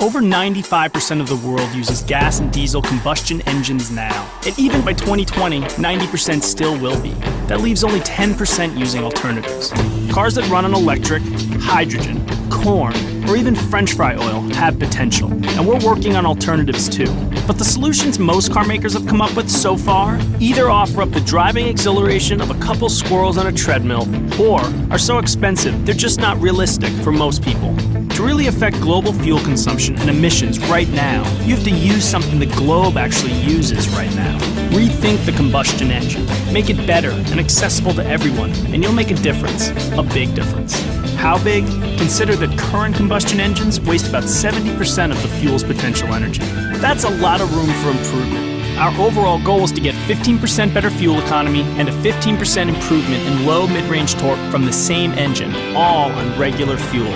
Over 95% of the world uses gas and diesel combustion engines now. And even by 2020, 90% still will be. That leaves only 10% using alternatives. Cars that run on electric, hydrogen, corn, or even French fry oil have potential. And we're working on alternatives too. But the solutions most car makers have come up with so far either offer up the driving exhilaration of a couple squirrels on a treadmill, or are so expensive they're just not realistic for most people. To really affect global fuel consumption and emissions right now, you have to use something the globe actually uses right now. Rethink the combustion engine. Make it better and accessible to everyone, and you'll make a difference, a big difference. How big? Consider that current combustion engines waste about 70% of the fuel's potential energy. That's a lot of room for improvement. Our overall goal is to get 15% better fuel economy and a 15% improvement in low mid-range torque from the same engine, all on regular fuel.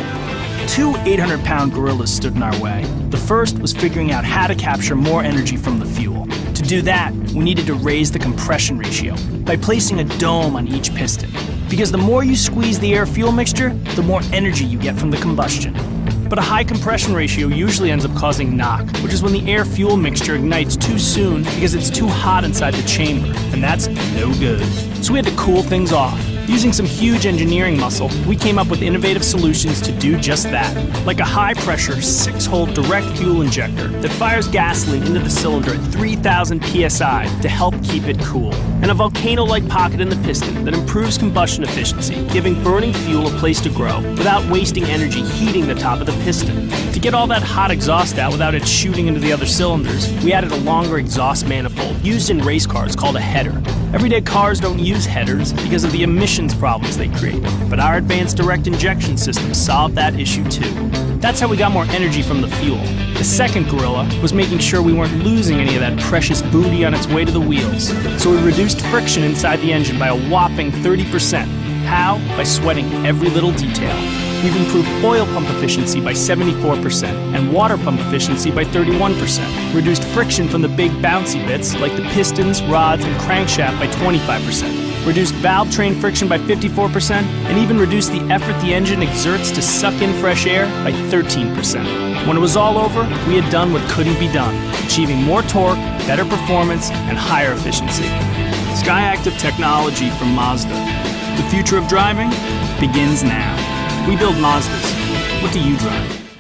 Two 800-pound gorillas stood in our way. The first was figuring out how to capture more energy from the fuel. To do that, we needed to raise the compression ratio by placing a dome on each piston. Because the more you squeeze the air-fuel mixture, the more energy you get from the combustion. But a high compression ratio usually ends up causing knock, which is when the air-fuel mixture ignites too soon because it's too hot inside the chamber, and that's no good. So we had to cool things off. Using some huge engineering muscle, we came up with innovative solutions to do just that, like a high-pressure 6-hole direct fuel injector that fires gasoline into the cylinder at 3,000 psi to help keep it cool, and a volcano-like pocket in the piston that improves combustion efficiency, giving burning fuel a place to grow without wasting energy heating the top of the piston. To get all that hot exhaust out without it shooting into the other cylinders, we added a longer exhaust manifold used in race cars called a header. Everyday cars don't use headers because of the emissions problems they create, but our advanced direct injection system solved that issue too. That's how we got more energy from the fuel. The second gorilla was making sure we weren't losing any of that precious booty on its way to the wheels. So we reduced friction inside the engine by a whopping 30%. How? By sweating every little detail. We've improved oil pump efficiency by 74% and water pump efficiency by 31%. Reduced friction from the big bouncy bits like the pistons, rods, and crankshaft by 25%. Reduced valve train friction by 54%, and even reduced the effort the engine exerts to suck in fresh air by 13%. When it was all over, we had done what couldn't be done, achieving more torque, better performance, and higher efficiency. SKYACTIV technology from Mazda. The future of driving begins now. We build Mazdas. What do you drive?